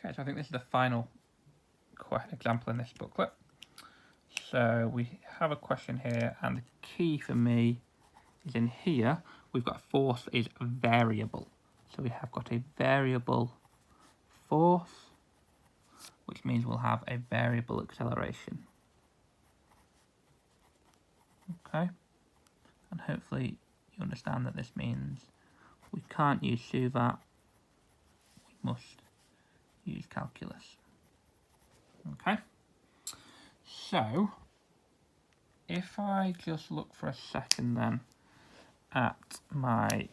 Okay, so I think this is the final example in this booklet. So we have a question here, and the key for me is in here. We've got force is variable. So we have got a variable force, which means we'll have a variable acceleration. Okay, and hopefully you understand that this means we can't use SUVAT, we must use calculus. Okay, so if I just look for a second then at my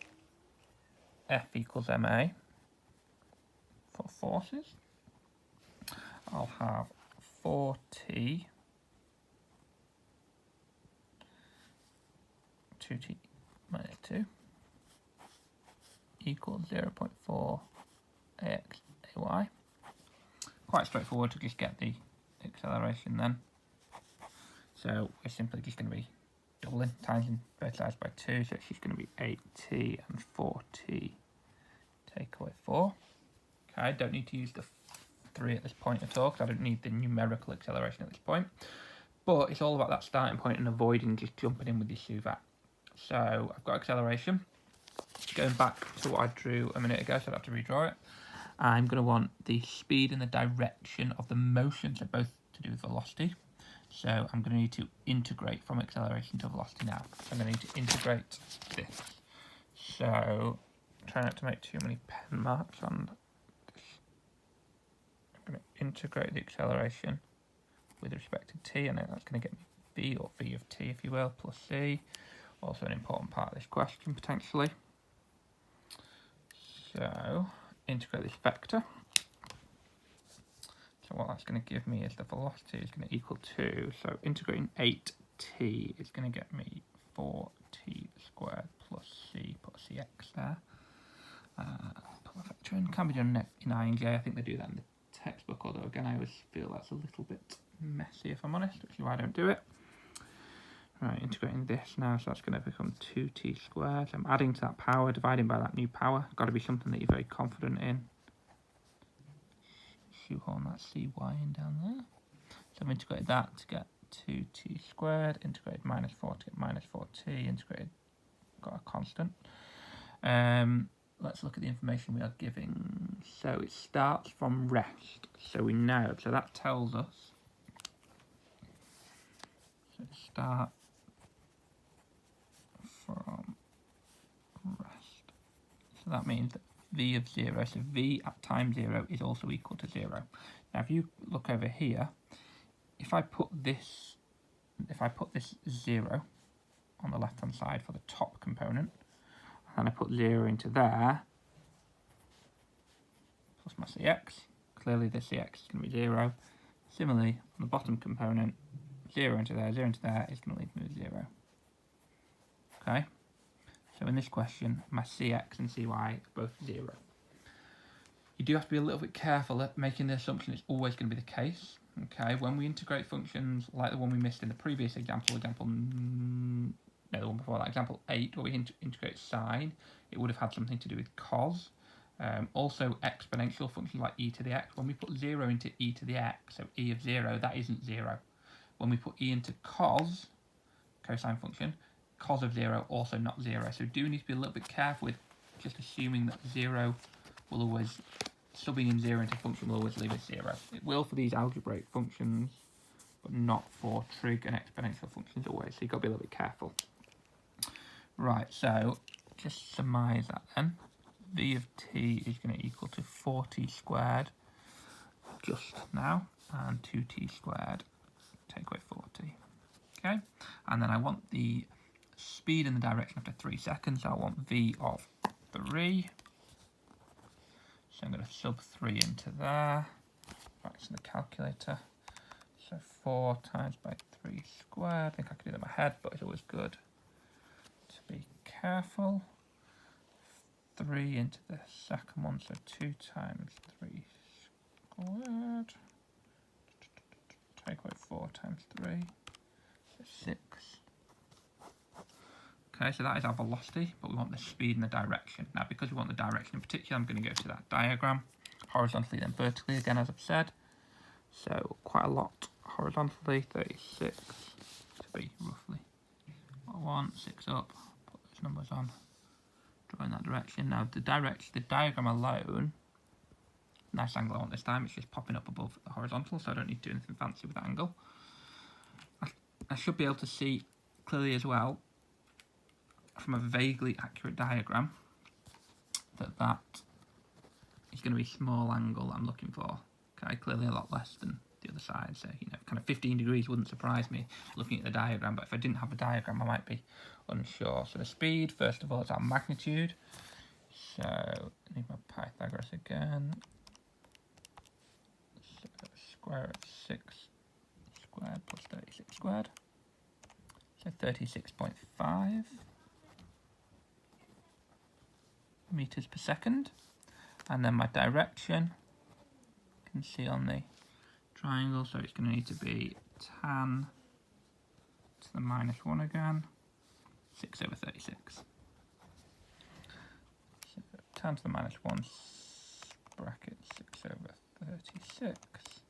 F equals ma for forces, I'll have 4t 2t minus 2 equals 0.4 ax ay. Quite straightforward to just get the acceleration then. So we're simply just going to be doubling, times both sides by 2, so it's just going to be 8t and 4t take away 4. Okay, I don't need to use the 3 at this point at all, because I don't need the numerical acceleration at this point. But it's all about that starting point and avoiding just jumping in with your SUVAT. So I've got acceleration. Going back to what I drew a minute ago, so I'd have to redraw it. I'm going to want the speed and the direction of the motion, so both to do with velocity. So I'm going to need to integrate from acceleration to velocity now. So I'm going to need to integrate this. So try not to make too many pen marks on this. I'm going to integrate the acceleration with respect to t, and that's going to get me v, or v of t if you will, plus c. Also an important part of this question potentially. So integrate this vector. So what that's going to give me is the velocity is going to equal to, so integrating 8t is going to get me 4t squared plus c, put a cx there. Put the vector in, can be done in INJ, I think they do that in the textbook, although again I always feel that's a little bit messy if I'm honest, which is why I don't do it. Right, integrating this now, so that's going to become 2t squared. I'm adding to that power, dividing by that new power. Got to be something that you're very confident in. Shoehorn that cy in down there. So I've integrated that to get 2t squared, integrated minus 4 to get minus 4t, integrated, got a constant. Let's look at the information we are giving. So it starts from rest. So we know, so that tells us, so start from rest. So that means that v of 0, so v at time 0 is also equal to 0. Now if you look over here, if I put this 0 on the left hand side for the top component, and I put 0 into there, plus my cx, clearly the cx is going to be 0. Similarly, on the bottom component, 0 into there, 0 into there is going to leave me with 0. Okay, so in this question, my cx and cy are both 0. You do have to be a little bit careful at making the assumption it's always going to be the case. Okay, when we integrate functions like the one we missed in the previous example, the one before that, example 8, where we integrate sine, it would have had something to do with cos. Also exponential functions like e to the x, when we put 0 into e to the x, so e of 0, that isn't 0. When we put e into cos, cosine function, cos of 0 also not 0. So do need to be a little bit careful with just assuming that 0 will always, subbing in 0 into function will always leave us 0. It will for these algebraic functions, but not for trig and exponential functions always, so you've got to be a little bit careful. Right, so just surmise that then. V of t is going to equal to 4t squared just now, and 2t squared, take away 40. Okay, and then I want the speed and the direction after 3 seconds, so I want v of 3. So I'm going to sub 3 into there, back to the calculator. So 4 times by 3 squared, I think I can do that in my head, but it's always good to be careful. 3 into the second one, so 2 times 3 squared, take away 4 times 3, so 6. Okay, so that is our velocity, but we want the speed and the direction. Now, because we want the direction in particular, I'm going to go to that diagram, horizontally then vertically again, as I've said. So quite a lot horizontally, 36 to be roughly 1, 6 up, put those numbers on, draw in that direction. Now the diagram alone, nice angle I want this time, it's just popping up above the horizontal, so I don't need to do anything fancy with that angle. I should be able to see clearly as well, from a vaguely accurate diagram, that is going to be a small angle I'm looking for. Okay, clearly a lot less than the other side, so kind of 15 degrees wouldn't surprise me looking at the diagram, but if I didn't have a diagram I might be unsure. So the speed, first of all, is our magnitude. So I need my Pythagoras again. So square of 6 squared plus 36 squared. So 36.5 meters per second. And then my direction, you can see on the triangle, so it's going to need to be tan to the -1 again, 6 over 36. So tan to the -1 bracket 6 over 36,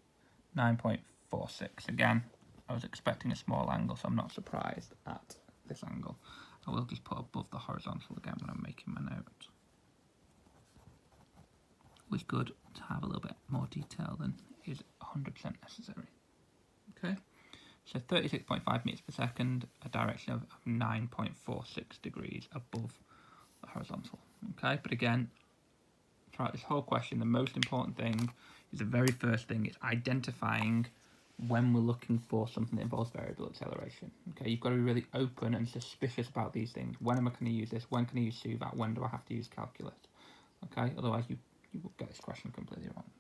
9.46. Again, I was expecting a small angle, so I'm not surprised at this angle. I will just put above the horizontal again when I'm making my note. Always good to have a little bit more detail than is 100% necessary. Okay, so 36.5 meters per second, a direction of 9.46 degrees above the horizontal. Okay, but again, throughout this whole question, the most important thing is the very first thing, is identifying when we're looking for something that involves variable acceleration. Okay, you've got to be really open and suspicious about these things. When am I going to use this? When can I use SUVAT? When do I have to use calculus? Okay, otherwise you will get this question completely wrong.